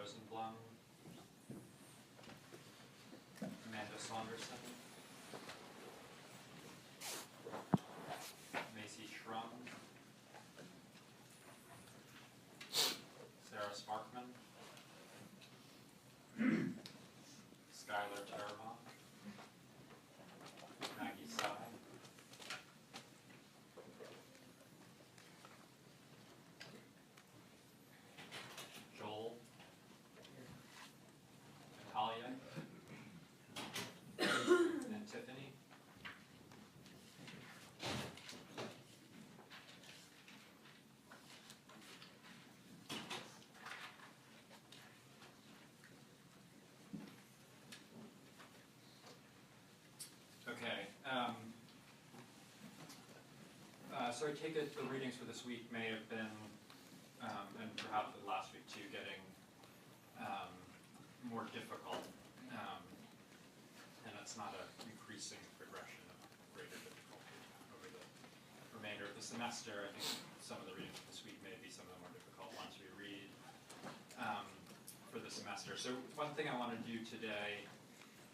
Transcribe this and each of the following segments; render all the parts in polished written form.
Rosenblum, Amanda Saunderson, Macy Schrum, Sarah Sparkman, Skylar Terramont, Maggie Tsai, Joel, Natalia, and Tiffany. Okay. So I take it the readings for this week may have been, and perhaps the last week too, getting more difficult. And it's not an increasing progression of greater difficulty over the remainder of the semester. I think some of the readings this week may be some of the more difficult ones we read for the semester. So one thing I want to do today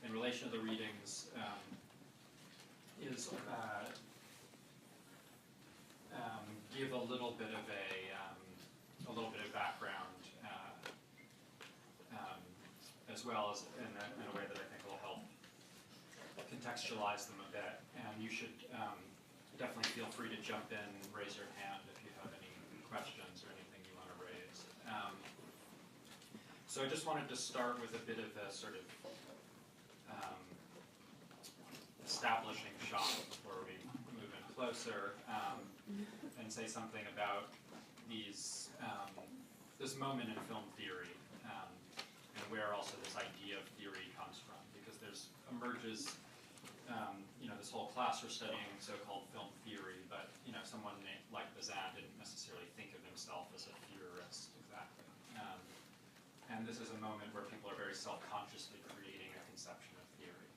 in relation to the readings is give a little bit of background as well as in a way that I think will help contextualize them a bit. And you should definitely feel free to jump in, raise your hand if you have any questions or anything you want to raise. So I just wanted to start with a bit of a sort of establishing shot before we move in closer, and say something about these this moment in film theory, and where also this idea of theory comes from, because there's emerges this whole class we're studying so-called film theory, but someone like Bazin didn't necessarily think of himself as a theorist exactly, and this is a moment where people are very self-consciously creating a conception of theory.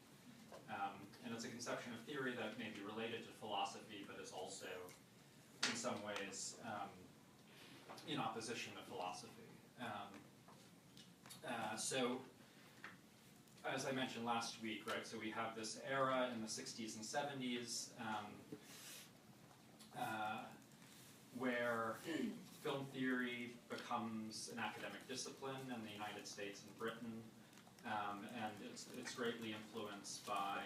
And it's a conception of theory that may be related to philosophy, but is also, in some ways, in opposition to philosophy. So, as I mentioned last week, right, so we have this era in the 60s and 70s where film theory becomes an academic discipline in the United States and Britain, and it's greatly influenced by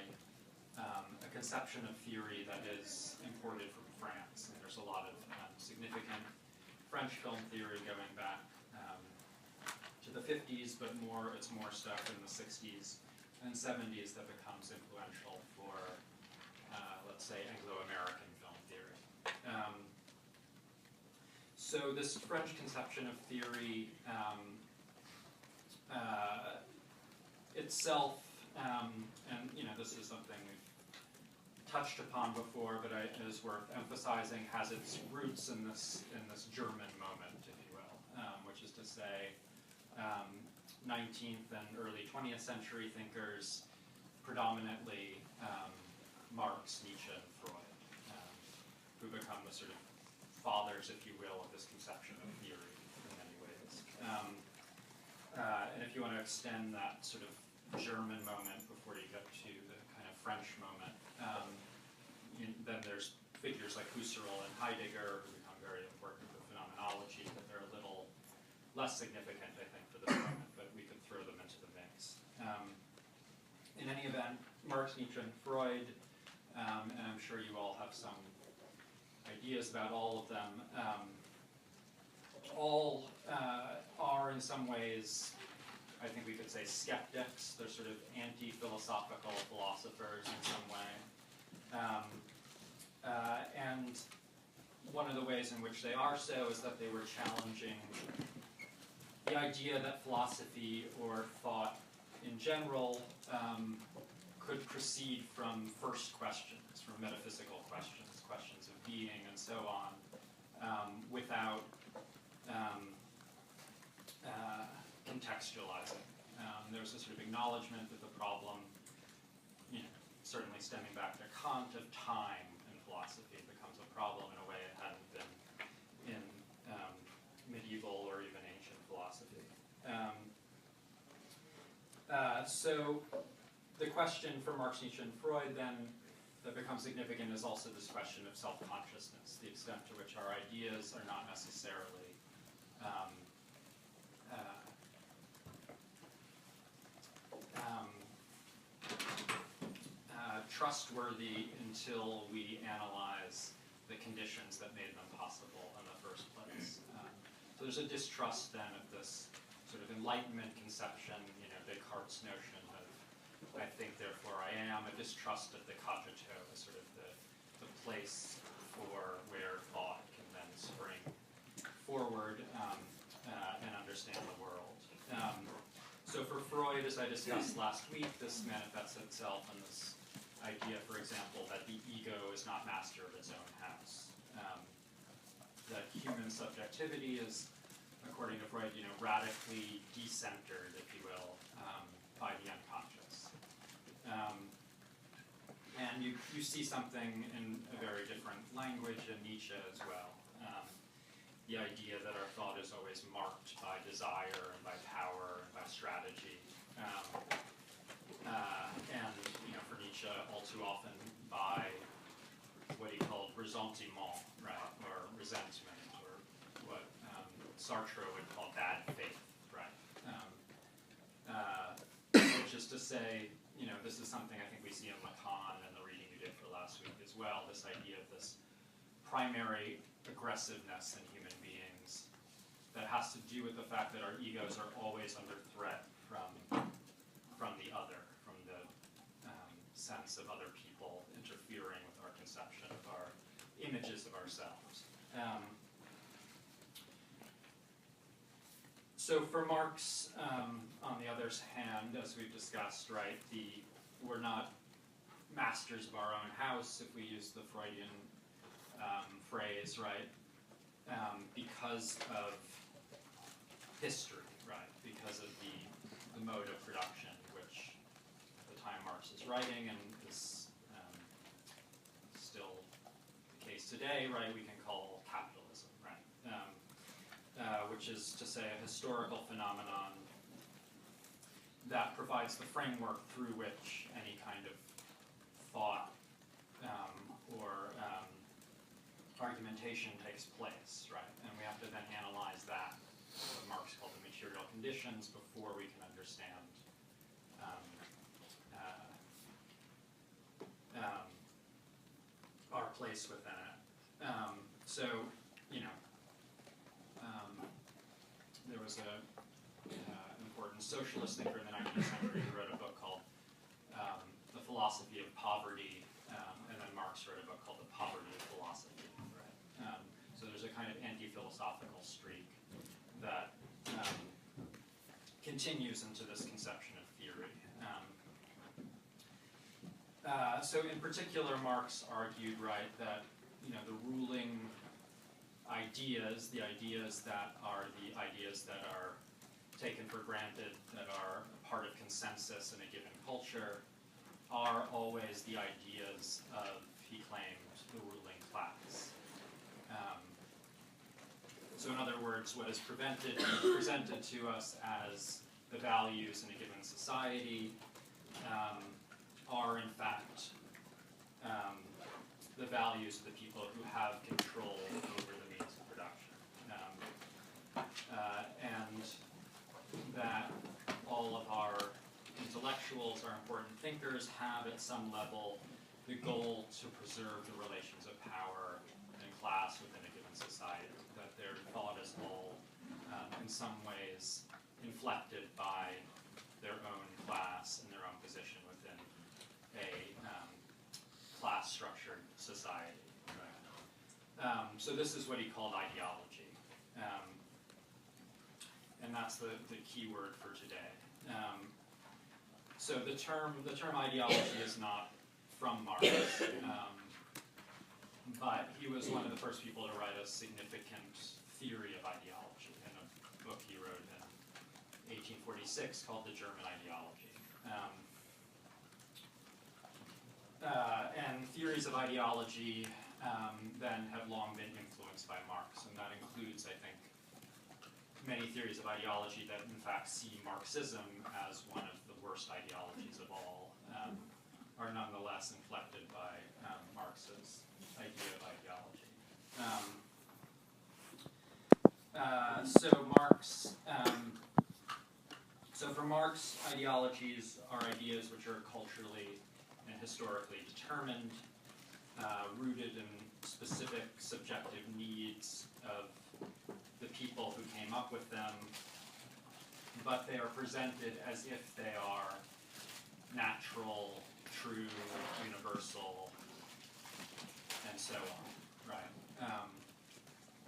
a conception of theory that is imported from France. And there's a lot of significant French film theory going back to the 50s, but it's more stuff in the 60s and 70s that becomes influential for, let's say, Anglo-American film theory. So this French conception of theory itself, and this is something we've touched upon before, but it is worth emphasizing, has its roots in this German moment, if you will, which is to say 19th and early 20th century thinkers, predominantly Marx, Nietzsche, and Freud, who become the sort of fathers, if you will, of this conception of theory in many ways. And if you want to extend that sort of German moment before you get to the kind of French moment, then there's figures like Husserl and Heidegger who become very important for phenomenology, but they're a little less significant, I think, for this moment, but we could throw them into the mix. In any event, Marx, Nietzsche, and Freud, and I'm sure you all have some ideas about all of them, all are in some ways, I think we could say, skeptics. They're sort of anti-philosophical philosophers in some way. And one of the ways in which they are so is that they were challenging the idea that philosophy or thought in general could proceed from first questions, from metaphysical questions, questions of being and so on, without contextualizing. There's a sort of acknowledgement that the problem, certainly stemming back to Kant, of time in philosophy becomes a problem in a way it hadn't been in medieval or even ancient philosophy. So the question for Marx, Nietzsche, and Freud then that becomes significant is also this question of self-consciousness, the extent to which our ideas are not necessarily trustworthy until we analyze the conditions that made them possible in the first place. So there's a distrust then of this sort of Enlightenment conception, Descartes' notion of I think, therefore I am, a distrust of the cogito, sort of the place for where thought can then spring forward and understand the world. So for Freud, as I discussed last week, this manifests itself in this idea, for example, that the ego is not master of its own house. That human subjectivity is, according to Freud, radically decentered, if you will, by the unconscious. And you see something in a very different language in Nietzsche as well. The idea that our thought is always marked by desire and by power and by strategy. And for Nietzsche, all too often by what he called ressentiment, right, or resentment, or what Sartre would call bad faith, right? Which is to say, this is something I think we see in Lacan and the reading you did for last week as well, this idea of this primary aggressiveness in human beings that has to do with the fact that our egos are always under threat from the other, from the sense of other people interfering with our conception of our images of ourselves. So for Marx, on the other hand, as we've discussed, right, we're not masters of our own house, if we use the Freudian phrase, right, because of history, right, because of the mode of production, which at the time Marx is writing and is still the case today, right, we can call capitalism, right, which is to say a historical phenomenon that provides the framework through which any kind of thought or argumentation takes place, right? And we have to then analyze that, what Marx called the material conditions, before we can understand our place within it. So, there was an important socialist thinker in the 19th century who wrote a book called The Philosophy of Poverty, and then Marx wrote a book called The Poverty of Philosophy. Right? So there's a kind of anti-philosophical streak that continues into this conception of theory. So in particular, Marx argued, right, that the ruling ideas, the ideas that are taken for granted, that are part of consensus in a given culture, are always the ideas of, he claimed, the ruling class. So in other words, what is presented to us as the values in a given society are in fact the values of the people who have control over the means of production. And that all of our intellectuals, our important thinkers, have at some level the goal to preserve the relations of power and class within a given society, that their thought is all in some ways inflected by their own class and their own position within a class-structured society. Right? So this is what he called ideology. And that's the key word for today. So the term ideology is not from Marx, but he was one of the first people to write a significant theory of ideology in a book he wrote in 1846 called The German Ideology. And theories of ideology then have long been influenced by Marx, and that includes, I think, many theories of ideology that in fact see Marxism as one of the worst ideologies of all are nonetheless inflected by Marx's idea of ideology. So for Marx, ideologies are ideas which are culturally and historically determined, rooted in specific subjective needs of the people who came up with them, but they are presented as if they are natural, true, universal, and so on, right?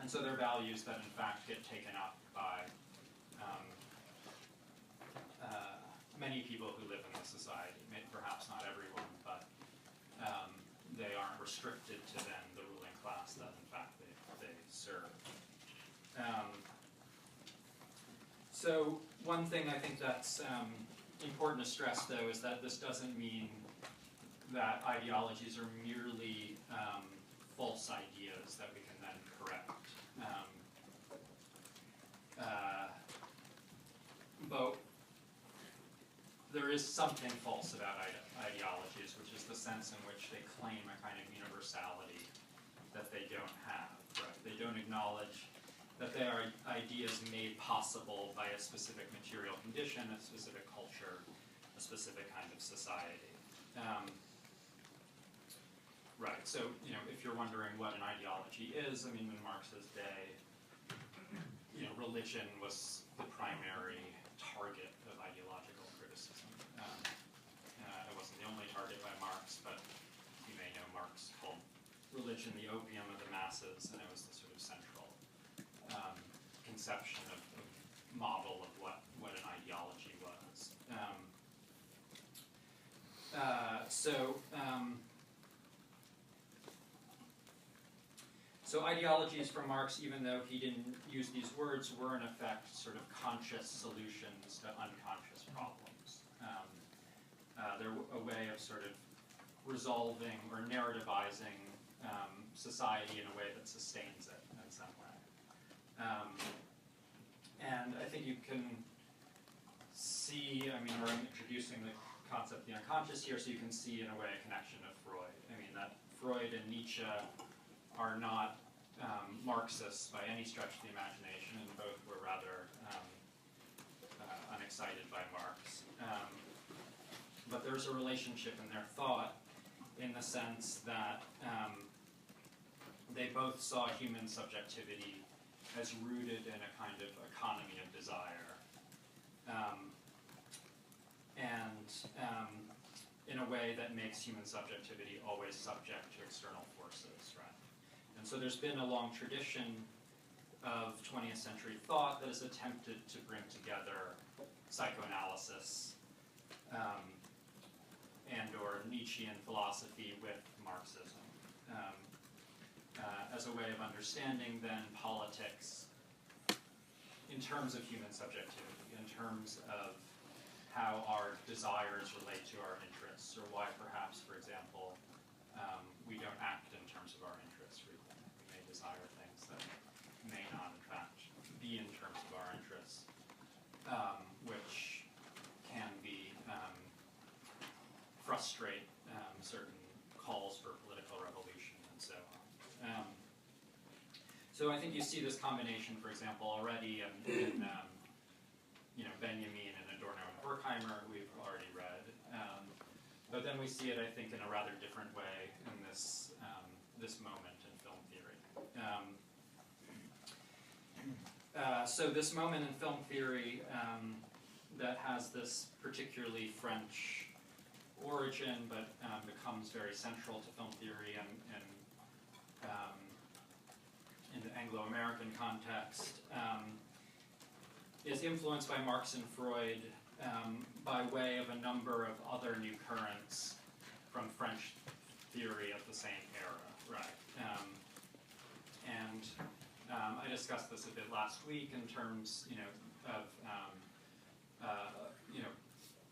And so they're values that in fact get taken up by many people who live in the society, perhaps not everyone, but they aren't restricted to then the ruling class that in fact they serve. So one thing I think that's important to stress, though, is that this doesn't mean that ideologies are merely false ideas that we can then correct. But there is something false about ideologies, which is the sense in which they claim a kind of universality that they don't have. Right? They don't acknowledge that they are ideas made possible by a specific material condition, a specific culture, a specific kind of society. Right, so if you're wondering what an ideology is, I mean, in Marx's day, religion was the primary target of ideological criticism. It wasn't the only target by Marx, but you may know Marx called religion the opium of the masses, and it was the sort of central conception of model of what an ideology was. So ideologies from Marx, even though he didn't use these words, were in effect sort of conscious solutions to unconscious problems. They're a way of sort of resolving or narrativizing society in a way that sustains it in some way. And I think you can see, I mean, we're introducing the concept of the unconscious here, so you can see in a way a connection to Freud. I mean, that Freud and Nietzsche are not Marxists by any stretch of the imagination, and both were rather unexcited by Marx. But there's a relationship in their thought in the sense that they both saw human subjectivity as rooted in a kind of economy of desire. In a way that makes human subjectivity always subject to external forces, right? And so there's been a long tradition of 20th century thought that has attempted to bring together psychoanalysis and or Nietzschean philosophy with Marxism as a way of understanding then politics in terms of human subjectivity, in terms of how our desires relate to our interests, or why perhaps, for example, we don't act in terms of our interests frequently. We may desire things that may not, in fact, be in terms of our interests, which can be frustrate certain calls for political revolution and so on. So I think you see this combination, for example, already in Benjamin and Adorno and Horkheimer, we've already read. But then we see it, I think, in a rather different way in this moment in film theory. So this moment in film theory that has this particularly French origin, but becomes very central to film theory and in the Anglo-American context, is influenced by Marx and Freud by way of a number of other new currents from French theory of the same era, right? I discussed this a bit last week in terms, of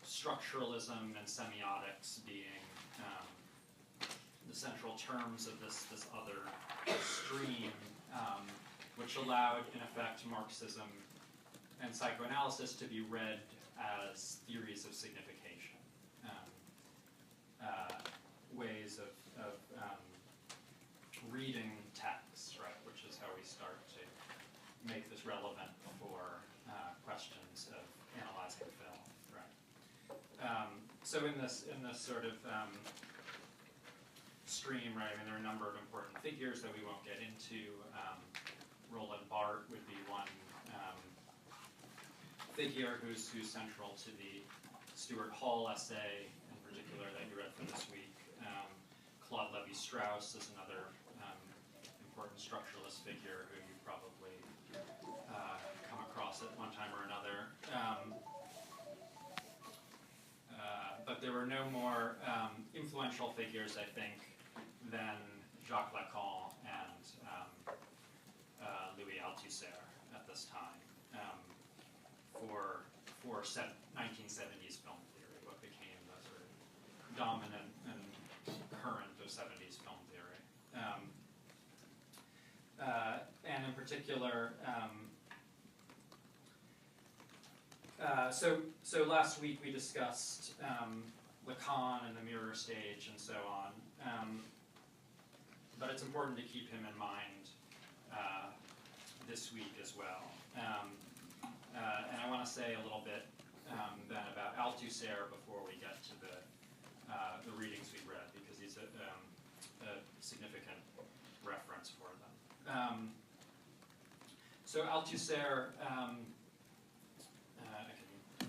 structuralism and semiotics being the central terms of this other stream, which allowed, in effect, Marxism and psychoanalysis to be read as theories of signification, ways of reading texts, right, which is how we start to make this relevant for questions of analyzing film, right. So in this sort of stream, right, I mean, there are a number of important figures that we won't get into. Roland Barthes would be one figure who's central to the Stuart Hall essay, in particular, that you read for this week. Claude Lévi-Strauss is another important structuralist figure who you've probably come across at one time or another. But there were no more influential figures, I think, than Jacques Lacan and Louis Althusser at this time for 1970s film theory, what became the sort of dominant and current of 70s film theory. And in particular, so last week we discussed Lacan and the mirror stage and so on, but it's important to keep him in mind this week as well. And I want to say a little bit then about Althusser before we get to the readings we read, because he's a significant reference for them. So Althusser, I can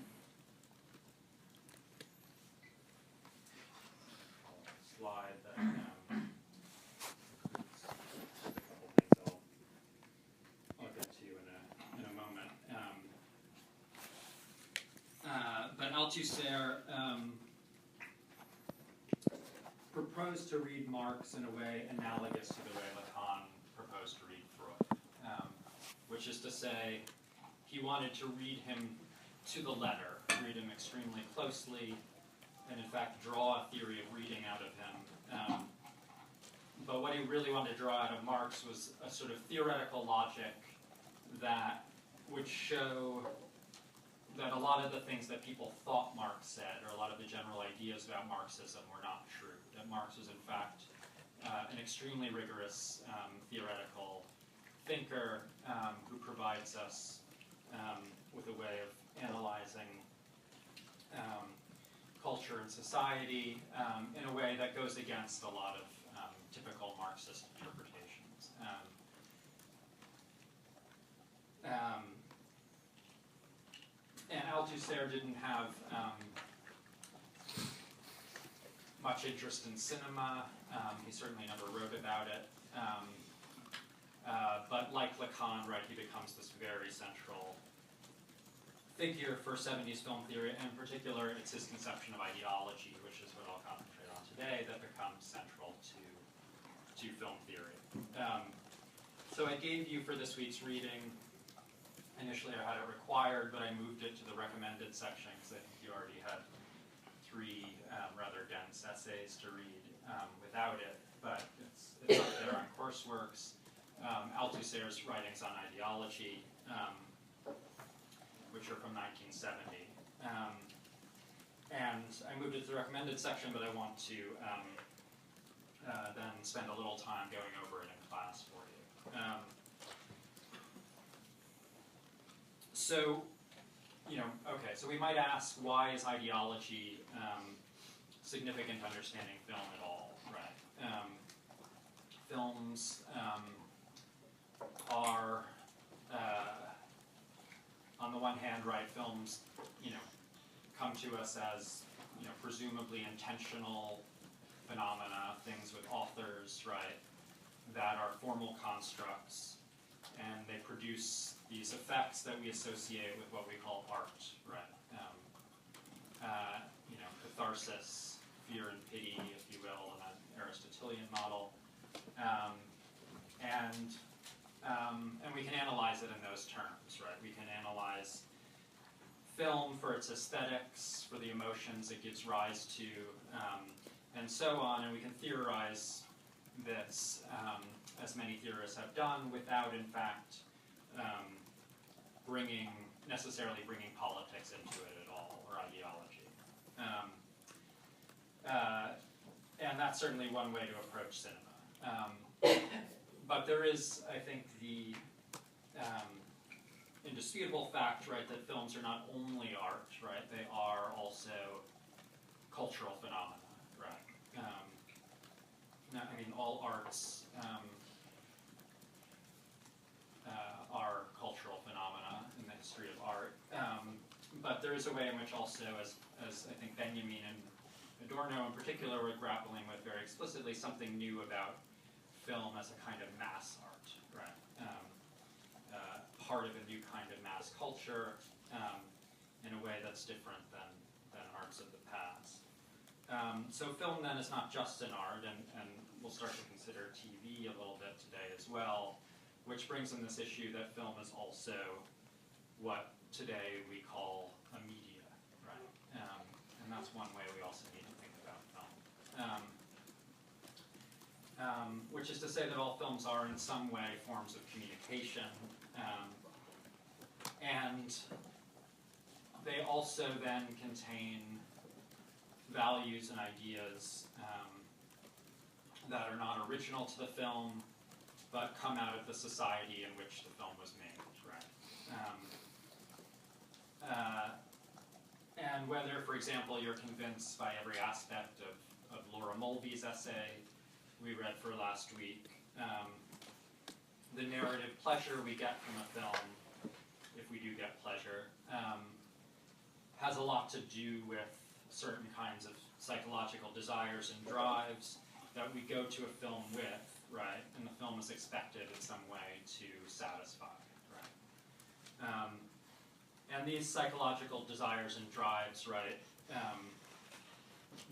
slide that. I'll get to in a moment. But Althusser proposed to read Marx in a way analogous to the way Lacan proposed to read Freud, which is to say, he wanted to read him to the letter, read him extremely closely, and in fact draw a theory of reading out of him. But what he really wanted to draw out of Marx was a sort of theoretical logic that would show that a lot of the things that people thought Marx said, or a lot of the general ideas about Marxism, were not true. That Marx was in fact an extremely rigorous theoretical thinker who provides us with a way of analyzing culture and society in a way that goes against a lot of typical Marxist interpretations. And Althusser didn't have much interest in cinema. He certainly never wrote about it. But like Lacan, right, he becomes this very central figure for 70s film theory, and in particular, it's his conception of ideology, which is what I'll concentrate on today, that becomes central to film theory. So I gave you for this week's reading, initially I had it required, but I moved it to the recommended section because I think you already had 3 rather dense essays to read without it, but it's up there on Courseworks. Althusser's writings on ideology, which are from 1970. And I moved it to the recommended section, but I want to then spend a little time going over it in class for you. So, okay, so we might ask, why is ideology significant to understanding film at all, right? Films are, on the one hand, right, films, come to us as, presumably intentional phenomena, things with authors, right, that are formal constructs, and they produce these effects that we associate with what we call art, right? Catharsis, fear and pity, if you will, in an Aristotelian model, and we can analyze it in those terms, right? We can analyze film for its aesthetics, for the emotions it gives rise to, and so on, and we can theorize this, as many theorists have done, without, in fact, bringing necessarily bringing politics into it at all, or ideology. And that's certainly one way to approach cinema. But there is, I think, the indisputable fact, right, that films are not only art, right, they are also cultural phenomena, right. I mean, all arts are cultural phenomena in the history of art, but there is a way in which also, as I think Benjamin and Adorno in particular were grappling with very explicitly, something new about film as a kind of mass art, right? Part of a new kind of mass culture in a way that's different than arts of the past. So film then is not just an art, and we'll start to consider TV a little bit today as well, which brings in this issue that film is also what today we call a media, right? And that's one way we also need to think about film. Which is to say that all films are in some way forms of communication, and they also then contain values and ideas that are not original to the film, but come out of the society in which the film was made, right? And whether, for example, you're convinced by every aspect of Laura Mulvey's essay we read for last week, the narrative pleasure we get from a film, if we do get pleasure, has a lot to do with certain kinds of psychological desires and drives that we go to a film with, right? And the film is expected in some way to satisfy, right? And these psychological desires and drives, right,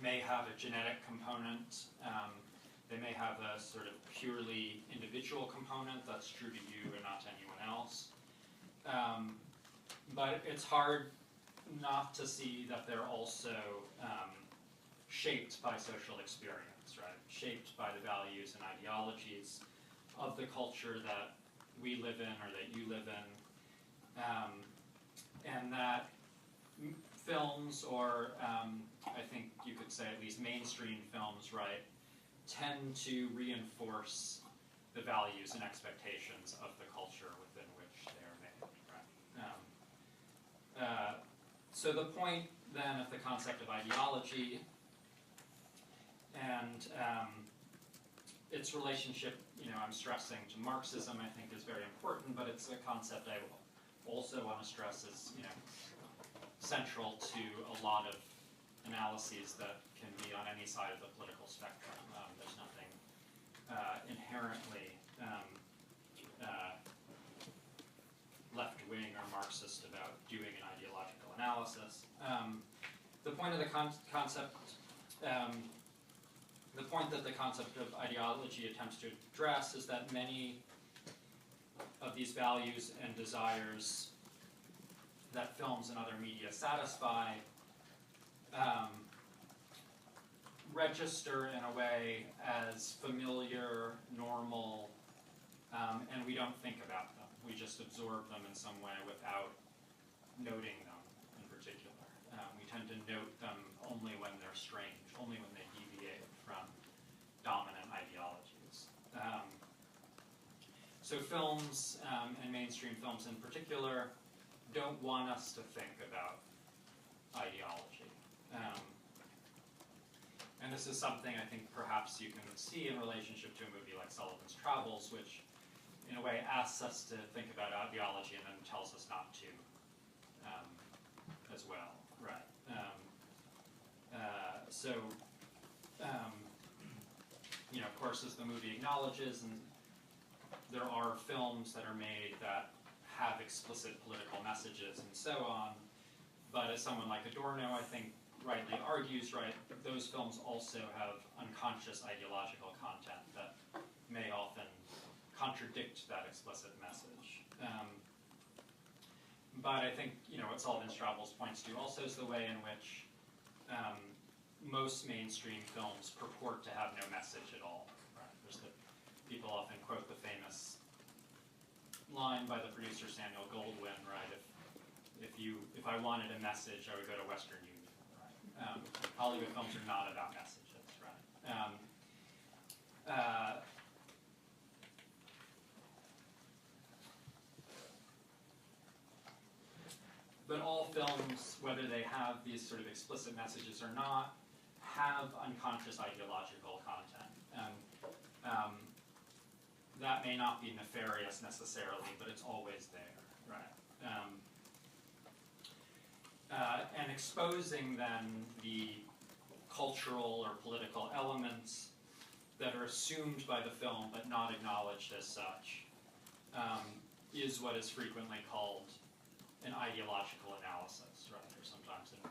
may have a genetic component. They may have a sort of purely individual component that's true to you and not to anyone else. But it's hard not to see that they're also shaped by social experience, right? Shaped by the values and ideologies of the culture that we live in or that you live in. And that films, or I think you could say at least mainstream films, right, tend to reinforce the values and expectations of the culture within which they are made, right? So the point then of the concept of ideology and its relationship, I'm stressing to Marxism, I think is very important, but it's a concept I also want to stress is, central to a lot of analyses that can be on any side of the political spectrum. There's nothing inherently left-wing or Marxist about doing an ideological analysis. The point of the concept, the point that the concept of ideology attempts to address is that many of these values and desires that films and other media satisfy register in a way as familiar, normal, and we don't think about them. We just absorb them in some way without noting them in particular. We tend to note them only when they're strange, only when they deviate from dominant ideologies. So films, and mainstream films in particular, don't want us to think about ideology. And this is something I think perhaps you can see in relationship to a movie like Sullivan's Travels, which in a way asks us to think about ideology and then tells us not to as well, right? Of course, as the movie acknowledges, and there are films that are made that have explicit political messages and so on, but as someone like Adorno, I think, rightly argues, right, those films also have unconscious ideological content that may often contradict that explicit message. But I think, what Sullivan's Travels points to also is the way in which most mainstream films purport to have no message at all. Right? People often quote the famous line by the producer Samuel Goldwyn, right? if I wanted a message, I would go to Western Union. Right? Hollywood films are not about messages, right? But all films, whether they have these sort of explicit messages or not, have unconscious ideological content. And that may not be nefarious necessarily, but it's always there, right? And exposing then the cultural or political elements that are assumed by the film but not acknowledged as such is what is frequently called an ideological analysis, right? Or sometimes an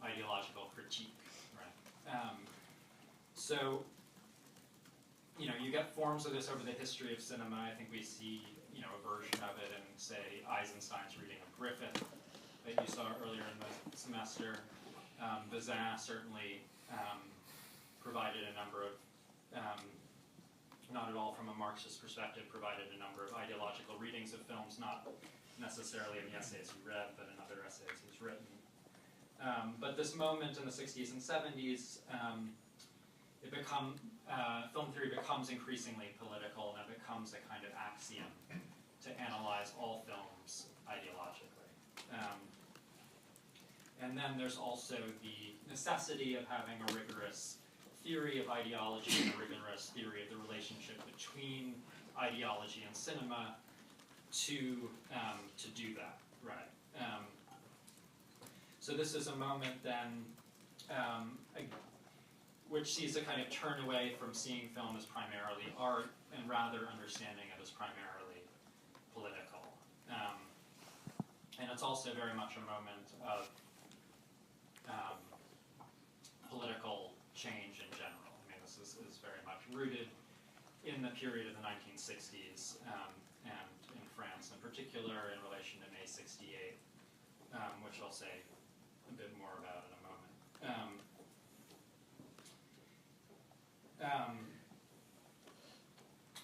ideological critique, right? So, you get forms of this over the history of cinema. I think we see, a version of it in, say, Eisenstein's reading of Griffith that you saw earlier in the semester. Bazin certainly provided a number of, not at all from a Marxist perspective, provided a number of ideological readings of films, not necessarily in the essays he read, but in other essays he's written. But this moment in the 60s and 70s, film theory becomes increasingly political, and it becomes a kind of axiom to analyze all films ideologically. And then there's also the necessity of having a rigorous theory of ideology and a rigorous theory of the relationship between ideology and cinema to do that, right? So this is a moment then which sees a kind of turn away from seeing film as primarily art and rather understanding it as primarily political. And it's also very much a moment of political change in general. I mean, this is very much rooted in the period of the 1960s and in France in particular in relation to May 68, which I'll say a bit more about in a moment.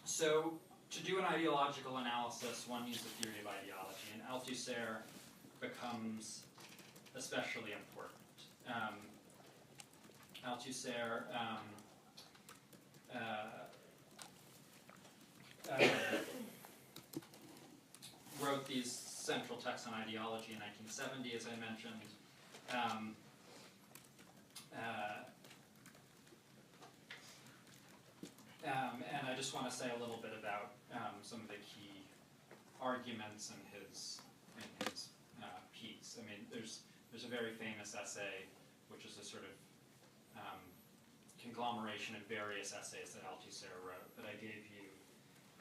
So to do an ideological analysis, one needs a theory of ideology, and Althusser becomes especially important. Althusser wrote these central texts on ideology in 1970, as I mentioned. And I just want to say a little bit about some of the key arguments in his piece. I mean, there's a very famous essay, which is a sort of conglomeration of various essays that Althusser wrote, but I gave you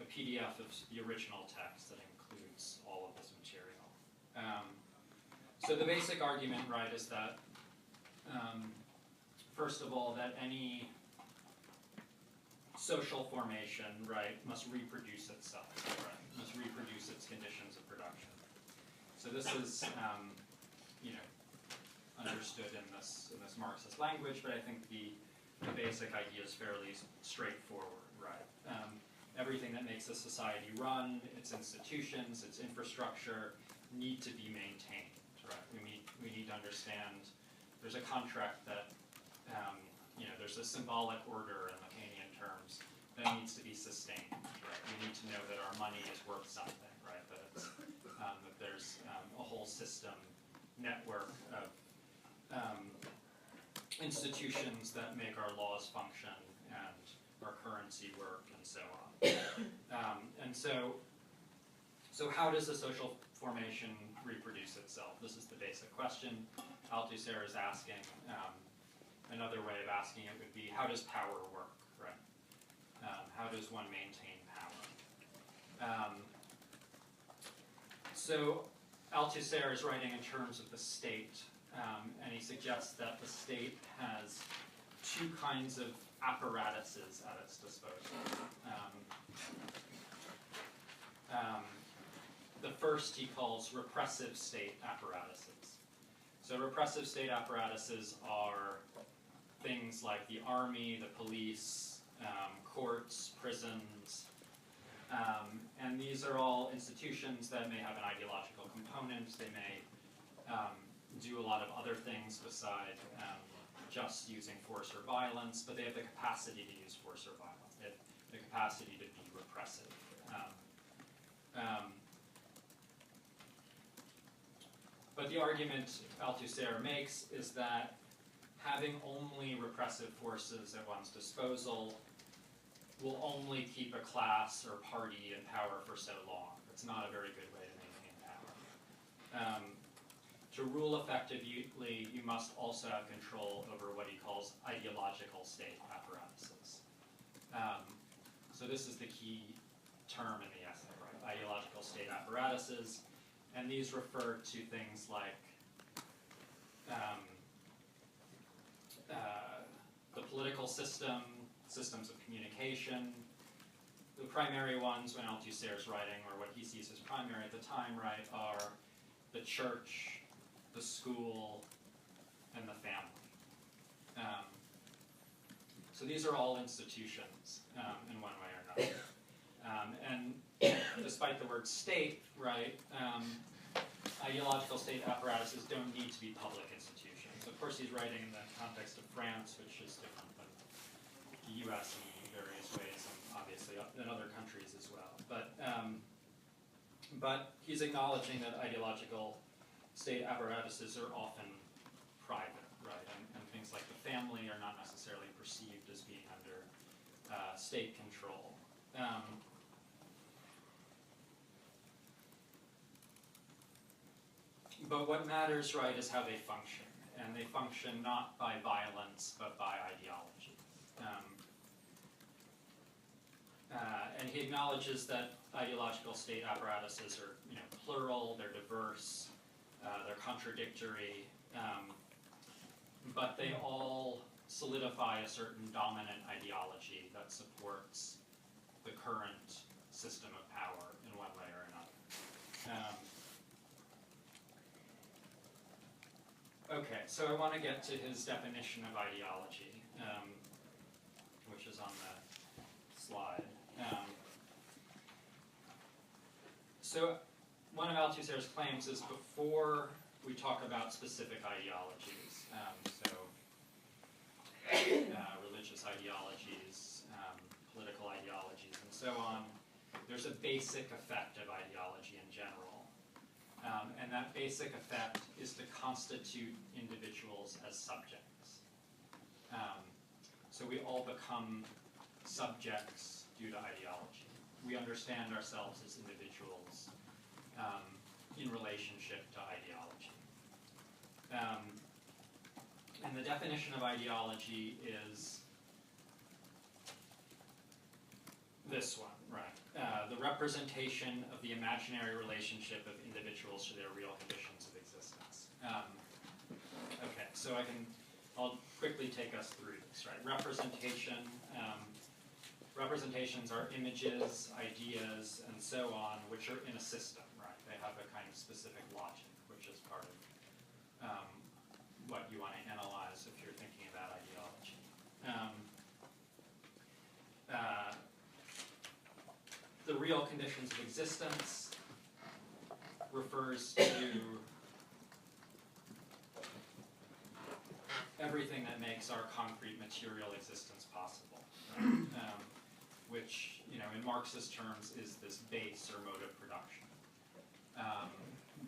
a PDF of the original text that includes all of this material. So the basic argument, right, is that, first of all, that any social formation, right, must reproduce itself, right, must reproduce its conditions of production. So this is, understood in this Marxist language, but I think the basic idea is fairly straightforward, right? Everything that makes a society run, its institutions, its infrastructure, need to be maintained, right? We need to understand there's a contract that, there's a symbolic order in Lacanian terms that needs to be sustained, right? We need to know that our money is worth something, right? That it's, that there's a whole system, network of institutions that make our laws function and our currency work and so on. And so how does the social formation reproduce itself? This is the basic question Althusser is asking. Another way of asking it would be, how does power work, right? How does one maintain power? So Althusser is writing in terms of the state, and he suggests that the state has two kinds of apparatuses at its disposal. The first he calls repressive state apparatuses. So repressive state apparatuses are things like the army, the police, courts, prisons, and these are all institutions that may have an ideological component. They may do a lot of other things beside just using force or violence, but they have the capacity to use force or violence. They have the capacity to be repressive. But the argument Althusser makes is that having only repressive forces at one's disposal will only keep a class or party in power for so long. It's not a very good way to maintain power. To rule effectively, you must also have control over what he calls ideological state apparatuses. So this is the key term in the essay, right? Ideological state apparatuses, and these refer to things like the political system, systems of communication. The primary ones when Althusser is writing, or what he sees as primary at the time, right, are the church, the school, and the family. So these are all institutions in one way or another. And despite the word state, right, ideological state apparatuses don't need to be public institutions. Of course, he's writing in the context of France, which is different than the US in various ways, and obviously in other countries as well. But he's acknowledging that ideological state apparatuses are often private, right? And things like the family are not necessarily perceived as being under state control. But what matters, right, is how they function. And they function not by violence, but by ideology. And he acknowledges that ideological state apparatuses are, plural, they're diverse, they're contradictory, but they all solidify a certain dominant ideology that supports the current system of power in one way or another. Okay, so I want to get to his definition of ideology, which is on the slide. So one of Althusser's claims is before we talk about specific ideologies, religious ideologies, political ideologies, and so on, there's a basic effect of ideology in general. And that basic effect is to constitute individuals as subjects. So we all become subjects due to ideology. We understand ourselves as individuals in relationship to ideology. And the definition of ideology is this one, right? The representation of the imaginary relationship of individuals to their real conditions of existence. Okay, so I'll quickly take us through this, right? Representations are images, ideas, and so on, which are in a system, right? They have a kind of specific logic, which is part of what you want to analyze if you're thinking about ideology. The real conditions of existence refers to everything that makes our concrete material existence possible, right? Which, in Marxist terms, is this base or mode of production.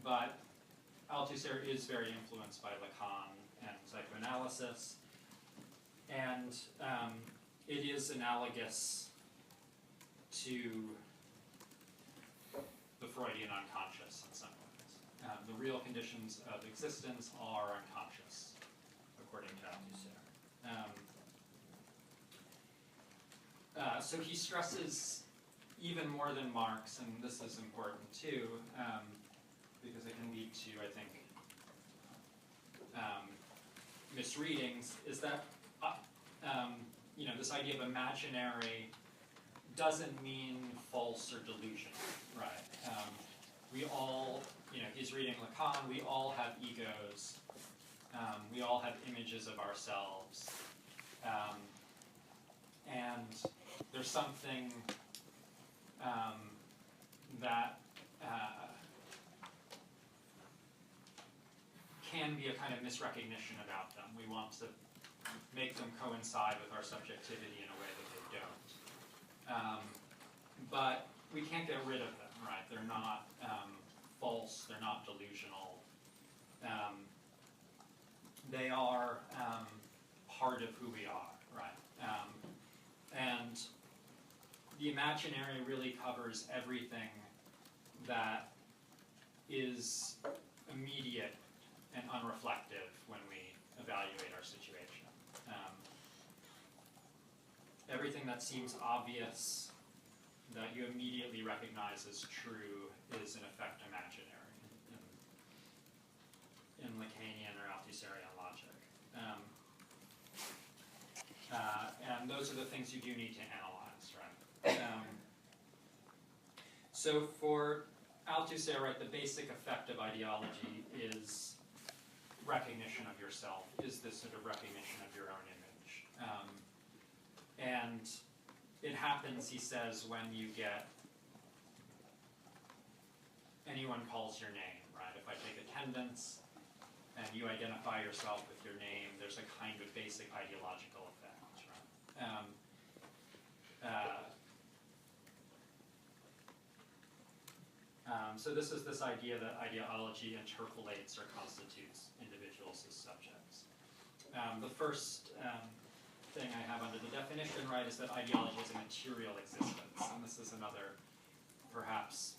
But Althusser is very influenced by Lacan and psychoanalysis, and it is analogous to the Freudian unconscious in some ways. The real conditions of existence are unconscious, according to Althusser. So he stresses, even more than Marx, and this is important too, because it can lead to, I think, misreadings, is that this idea of imaginary doesn't mean false or delusional, right? We all, he's reading Lacan, we all have egos, we all have images of ourselves, and there's something that can be a kind of misrecognition about them. We want to make them coincide with our subjectivity in a way that they don't. But we can't get rid of them, right? They're not false, they're not delusional. They are part of who we are, right? And the imaginary really covers everything that is immediate and unreflective when we evaluate our situation. Everything that seems obvious, that you immediately recognize as true, is in effect imaginary in Lacanian or Althusserian logic. And those are the things you do need to analyze, right? So for Althusser, right, the basic effect of ideology is recognition of yourself, is this sort of recognition of your own image. And it happens, he says, when you get anyone calls your name, right? If I take attendance and you identify yourself with your name, there's a kind of basic ideological effect, right? So this is this idea that ideology interpolates or constitutes individuals as subjects. The first thing I have under the definition, right, is that ideology is a material existence. And this is another, perhaps,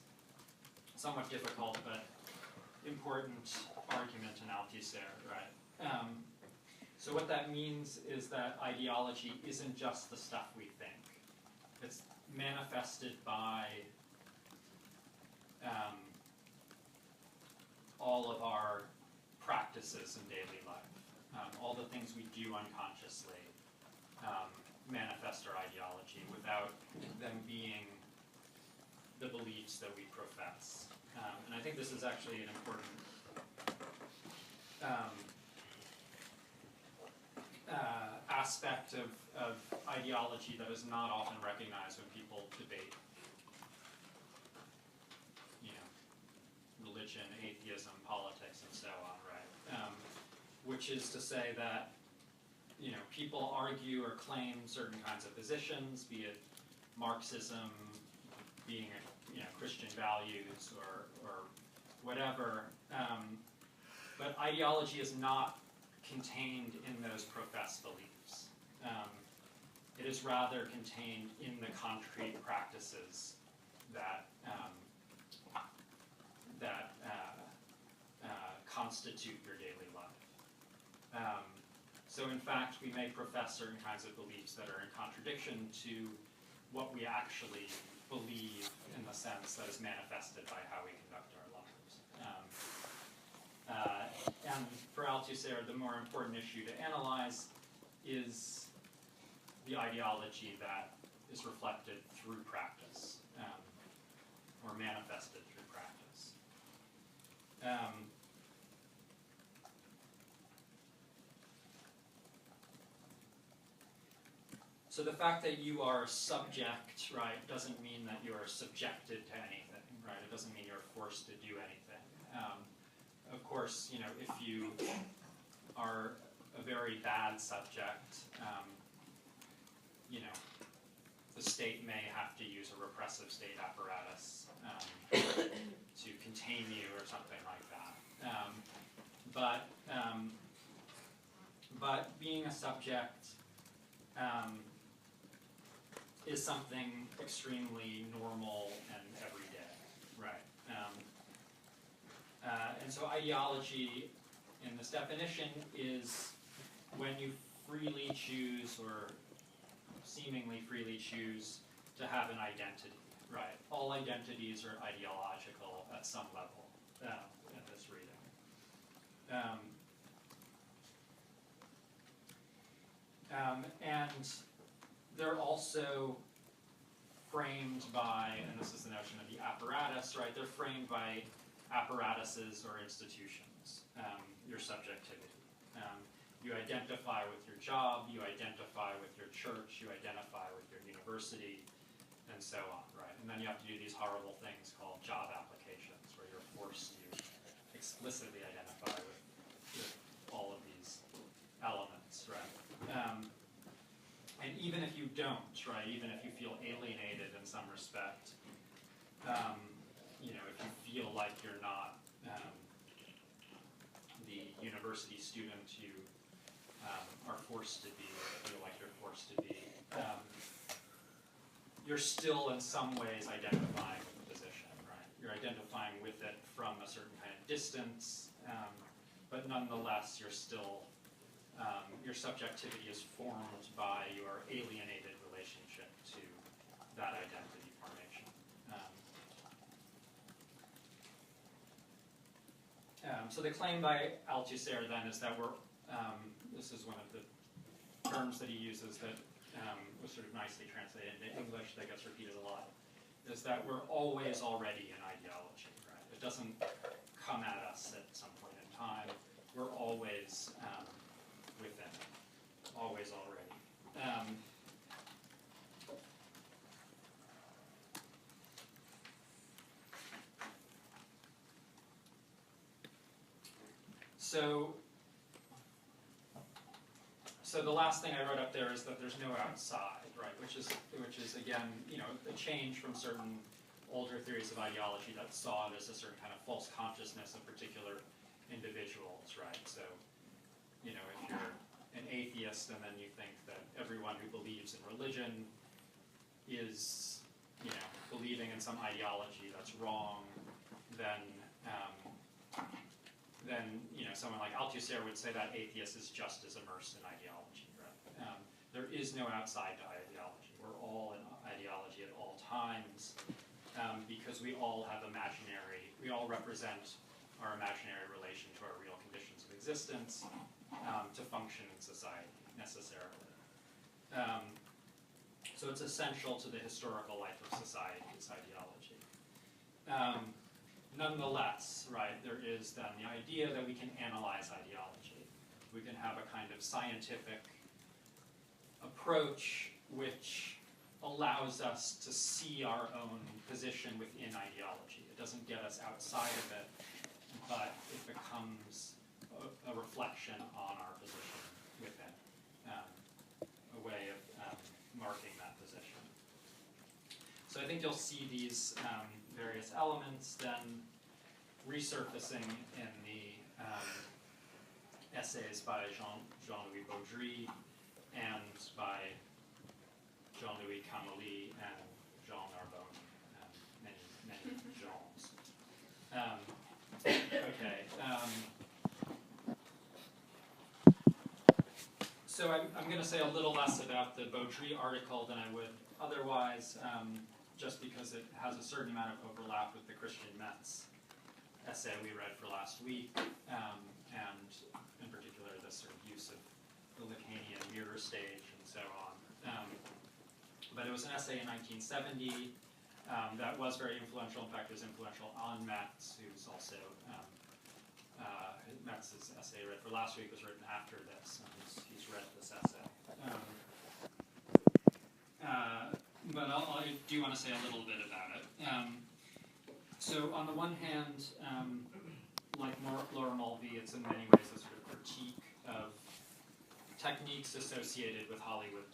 somewhat difficult but important argument in Althusser, right? So what that means is that ideology isn't just the stuff we think. It's manifested by all of our practices in daily life. All the things we do unconsciously manifest our ideology without them being the beliefs that we profess. And I think this is actually an important aspect of ideology that is not often recognized when people debate, religion, atheism, politics, and so on, right? Which is to say that, people argue or claim certain kinds of positions, be it Marxism, being Christian values or whatever, but ideology is not contained in those professed beliefs. It is rather contained in the concrete practices that constitute your daily life. So in fact, we may profess certain kinds of beliefs that are in contradiction to what we actually believe in the sense that is manifested by how we conduct our lives. And for Althusser, the more important issue to analyze is the ideology that is reflected through practice, or manifested through practice. So the fact that you are subject, right, doesn't mean that you are subjected to anything, right? It doesn't mean you're forced to do anything. Of course, if you are a very bad subject, the state may have to use a repressive state apparatus to contain you or something like that. But being a subject is something extremely normal and everyday, right? And so ideology, in this definition, is when you freely choose, or seemingly freely choose, to have an identity, right? All identities are ideological at some level in this reading. And they're also framed by, and this is the notion of the apparatus, right? They're framed by apparatuses or institutions, your subjectivity. You identify with your job, you identify with your church, you identify with your university, and so on, right? And then you have to do these horrible things called job applications, where you're forced to explicitly identify with even if you don't, right, even if you feel alienated in some respect, if you feel like you're not the university student you are forced to be, or feel like you're forced to be, you're still in some ways identifying with the position, right? You're identifying with it from a certain kind of distance, but nonetheless, you're still, your subjectivity is formed by your alienated relationship to that identity formation. So the claim by Althusser then is that this is one of the terms that he uses that was sort of nicely translated into English that gets repeated a lot, is that we're always already in ideology, right? It doesn't come at us at some point in time. We're always within it, always already. So the last thing I wrote up there is that there's no outside, right? Which is again, a change from certain older theories of ideology that saw it as a certain kind of false consciousness of particular individuals, right? So, if you're an atheist and then you think that everyone who believes in religion is, believing in some ideology that's wrong, then someone like Althusser would say that atheist is just as immersed in ideology, right? There is no outside to ideology. We're all in ideology at all times because we all have we all represent our imaginary relation to our real conditions of existence to function in society, necessarily. So it's essential to the historical life of society, this ideology. Nonetheless, right, there is then the idea that we can analyze ideology. We can have a kind of scientific approach which allows us to see our own position within ideology. It doesn't get us outside of it, but it becomes a reflection on our position within, a way of marking that position. So I think you'll see these various elements then resurfacing in the essays by Jean-Louis Baudry and by Jean-Louis Cameli and Jean Narbonne, many Jeans. So I'm going to say a little less about the Baudry article than I would otherwise, just because it has a certain amount of overlap with the Christian Metz essay we read for last week, and in particular this sort of use of the Lacanian mirror stage and so on. But it was an essay in 1970 that was very influential. In fact, it was influential on Metz, who's also, Metz's essay read for last week was written after this, and he's read this essay. But I do want to say a little bit about it. So on the one hand, like Laura Mulvey, it's in many ways a sort of critique of techniques associated with Hollywood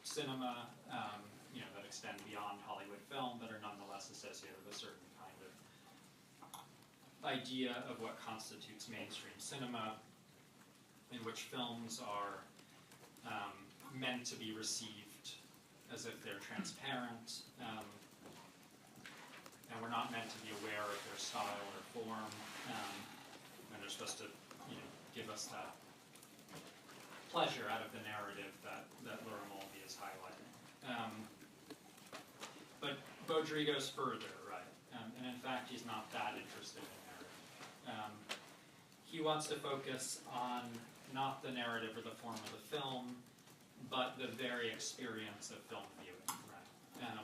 cinema, that extend beyond Hollywood film, but are nonetheless associated with a certain kind of idea of what constitutes mainstream cinema, in which films are meant to be received as if they're transparent, and we're not meant to be aware of their style or form, and they're supposed to, give us that pleasure out of the narrative that Laura Mulvey is highlighting. But Baudry goes further, right? And in fact, he's not that interested in narrative. He wants to focus on not the narrative or the form of the film, but the very experience of film viewing, right?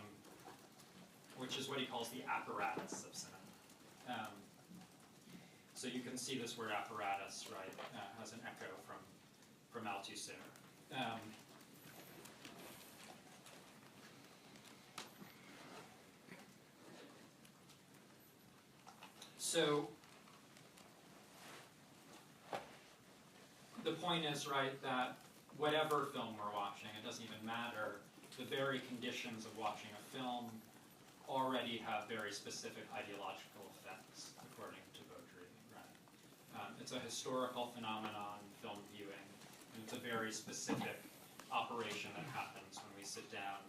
Which is what he calls the apparatus of cinema. So you can see this word apparatus, right, has an echo from Althusser. So the point is, right, that whatever film we're watching, it doesn't even matter, the very conditions of watching a film already have very specific ideological effects, according to Baudry. Right? It's a historical phenomenon, film viewing, and it's a very specific operation that happens when we sit down,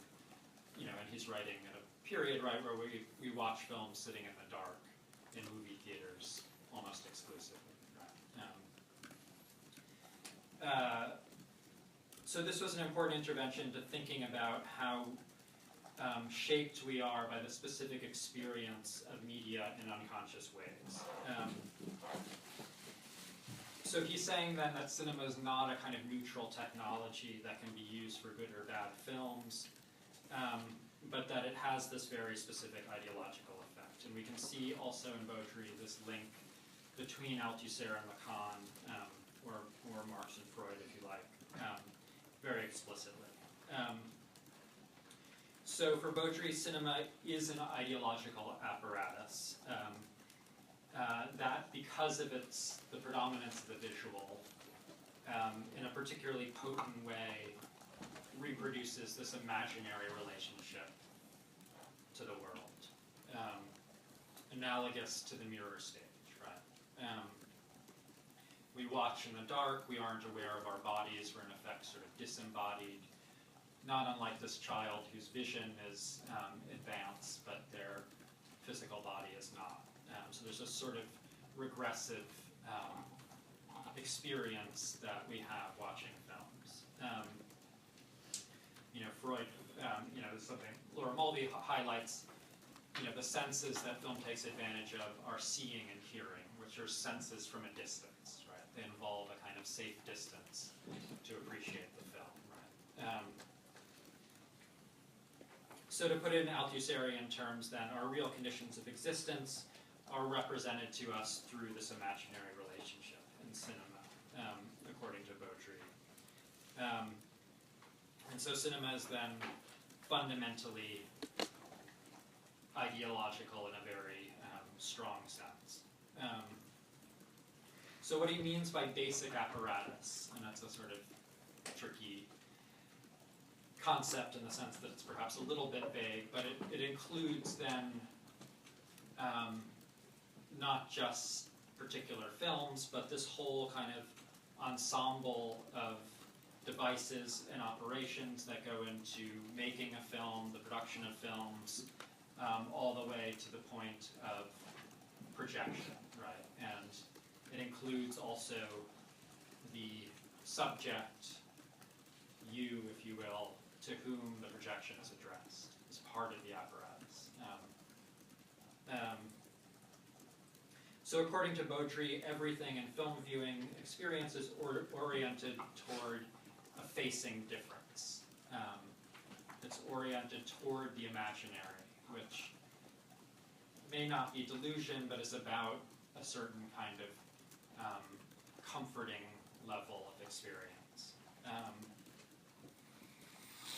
you know, and he's writing at a period, right, where we watch films sitting in the dark in movie theaters almost exclusively. Right? So this was an important intervention to thinking about how shaped we are by the specific experience of media in unconscious ways. So he's saying then that cinema is not a kind of neutral technology that can be used for good or bad films, but that it has this very specific ideological effect. And we can see also in Baudry this link between Althusser and Lacan, or Marx and Freud, if you like, very explicitly. So for Baudry, cinema is an ideological apparatus that, because of the predominance of the visual, in a particularly potent way, reproduces this imaginary relationship to the world, analogous to the mirror stage, right? We watch in the dark, we aren't aware of our bodies, we're in effect sort of disembodied, not unlike this child whose vision is advanced, but their physical body is not. So there's a sort of regressive experience that we have watching films. You know, Freud, you know, this is something Laura Mulvey highlights, you know, the senses that film takes advantage of are seeing and hearing, which are senses from a distance, right? They involve a kind of safe distance to appreciate the film, right? So to put it in Althusserian terms, then, our real conditions of existence are represented to us through this imaginary relationship in cinema, according to Baudry. And so cinema is then fundamentally ideological in a very strong sense. So what he means by basic apparatus, and that's a sort of tricky concept in the sense that it's perhaps a little bit vague, but it includes then not just particular films, but this whole kind of ensemble of devices and operations that go into making a film, the production of films, all the way to the point of projection, right? And it includes also the subject, you, if you will, to whom the projection is addressed, as part of the apparatus. So according to Baudry, everything in film viewing experience is oriented toward a facing difference. It's oriented toward the imaginary, which may not be delusion, but is about a certain kind of comforting level of experience.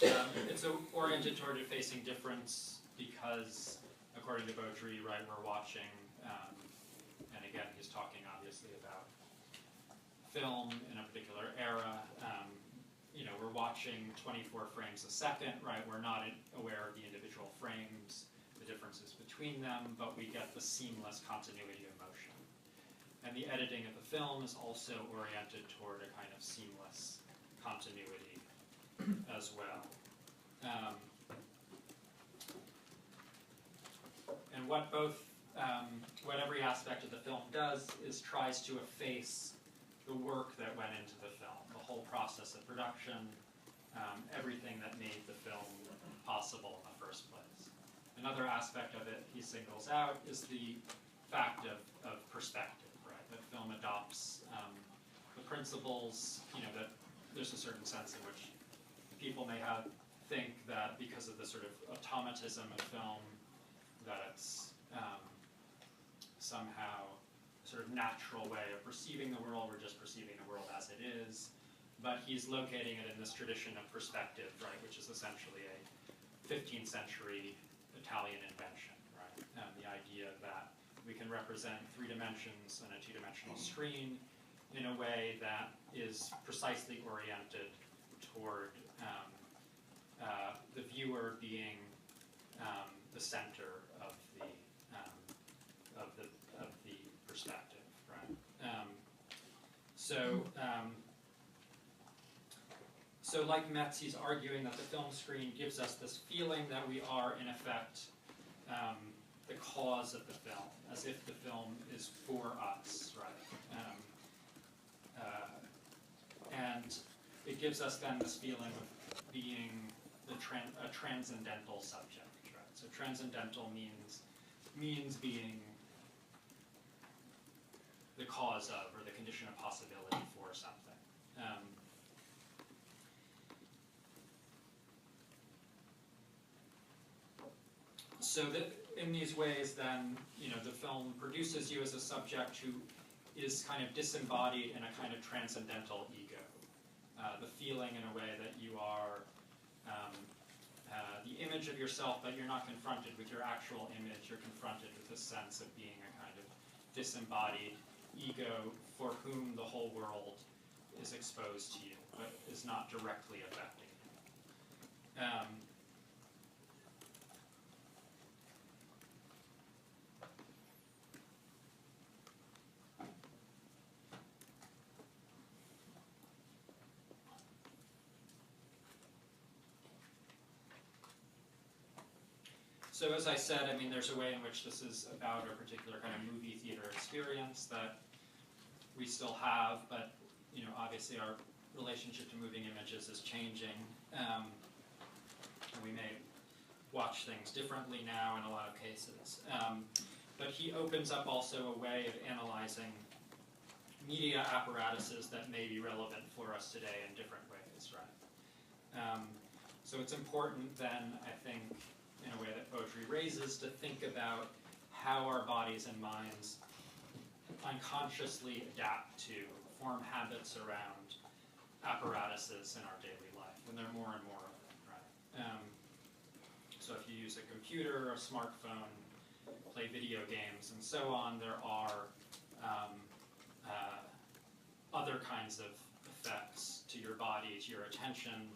It's oriented toward a facing difference because, according to Baudry, right, we're watching, and again, he's talking obviously about film in a particular era. You know, we're watching 24 frames a second, right? We're not aware of the individual frames, the differences between them, but we get the seamless continuity of motion. And the editing of the film is also oriented toward a kind of seamless continuity as well. And what every aspect of the film does is tries to efface the work that went into the film, the whole process of production, everything that made the film possible in the first place. Another aspect of it he singles out is the fact of perspective, right? That film adopts the principles, you know, that there's a certain sense in which people may think that because of the sort of automatism of film, that it's somehow a sort of natural way of perceiving the world, we're just perceiving the world as it is. But he's locating it in this tradition of perspective, right, which is essentially a 15th century Italian invention, right? The idea that we can represent 3 dimensions on a 2-dimensional screen in a way that is precisely oriented toward the viewer being the center of the perspective, right? So like Metz, he's arguing that the film screen gives us this feeling that we are, in effect, the cause of the film, as if the film is for us, right? And it gives us then this feeling of being a transcendental subject, right? So transcendental means being the cause of, or the condition of possibility for something. So that in these ways, then, the film produces you as a subject who is kind of disembodied in a kind of transcendental ego. The feeling, in a way, that you are the image of yourself, but you're not confronted with your actual image. You're confronted with the sense of being a kind of disembodied ego for whom the whole world is exposed to you, but is not directly affecting you. So as I said, I mean, there's a way in which this is about a particular kind of movie theater experience that we still have, but obviously our relationship to moving images is changing. We may watch things differently now in a lot of cases. But he opens up also a way of analyzing media apparatuses that may be relevant for us today in different ways, right? So it's important then, I think, in a way that Baudry raises, to think about how our bodies and minds unconsciously adapt to, form habits around apparatuses in our daily life, and there are more and more of them, right? So if you use a computer or a smartphone, play video games, and so on, there are other kinds of effects to your body, to your attention,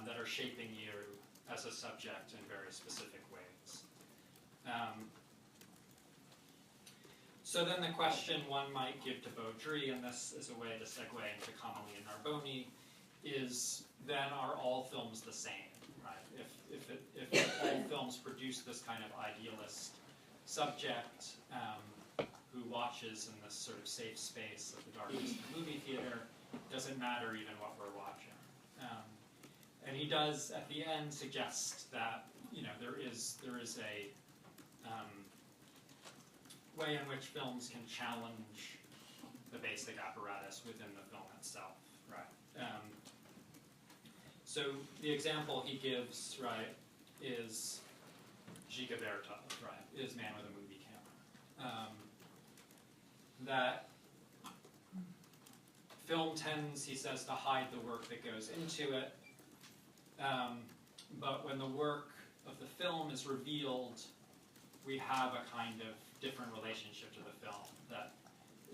that are shaping you as a subject in very specific ways. So then the question one might give to Baudry, and this is a way to segue into Comolli and Narboni, is then are all films the same, right? If all films produce this kind of idealist subject who watches in this sort of safe space of the darkness of the movie theater, doesn't matter even what we're watching. And he does, at the end, suggest that there is a way in which films can challenge the basic apparatus within the film itself, right? So the example he gives, right, is Giga Bertov, right, is Man with a Movie Camera. That film tends, he says, to hide the work that goes into it. But when the work of the film is revealed, we have a kind of different relationship to the film that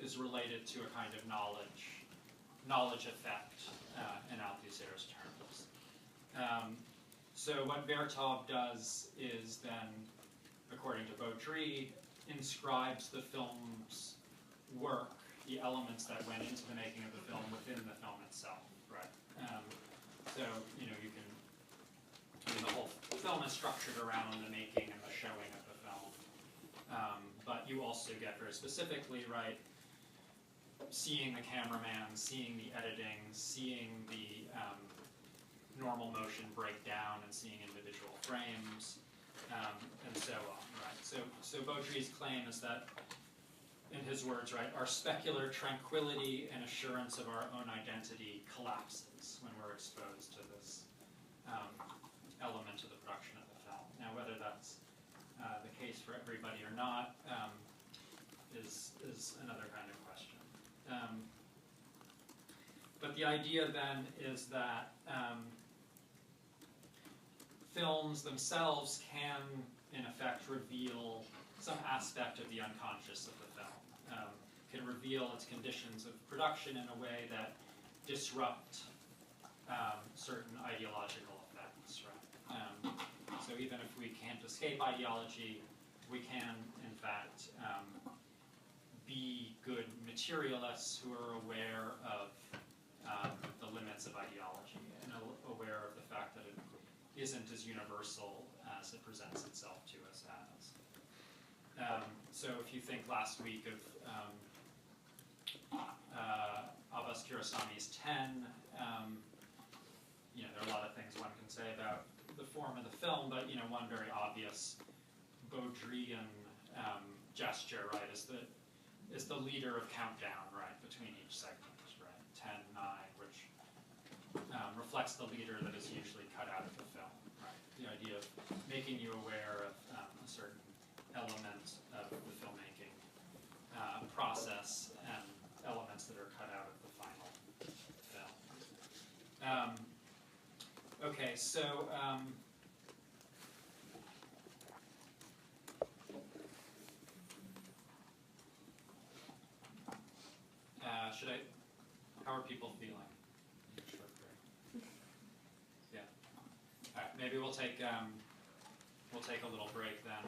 is related to a kind of knowledge effect in Althusser's terms. So what Bertov does is then, according to Baudry, inscribes the film's work, the elements that went into the making of the film, within the film itself, right? So, the whole film is structured around the making and the showing of the film. But you also get very specifically, right, seeing the cameraman, seeing the editing, seeing the normal motion break down and seeing individual frames, and so on, right? So Baudry's claim is that, in his words, right, our specular tranquility and assurance of our own identity collapses when we're exposed to this element of the production of the film. Now, whether that's the case for everybody or not is another kind of question. But the idea then is that films themselves can, in effect, reveal some aspect of the unconscious of the film, can reveal its conditions of production in a way that disrupt certain ideological effects, right? So even if we can't escape ideology, we can, in fact, be good materialists who are aware of the limits of ideology and aware of the fact that it isn't as universal as it presents itself to us as. So if you think last week of Abbas Kiarostami's 10, there are a lot of things one can say about the form of the film, but one very obvious Baudrillian gesture, right, is the leader of countdown, right, between each segment, right, 10, 9, which reflects the leader that is usually cut out of the film, right? The idea of making you aware of a certain element of the filmmaking process and elements that are cut out of the final film. Okay, so how are people feeling? Short break. Yeah. All right. Maybe we'll take a little break then.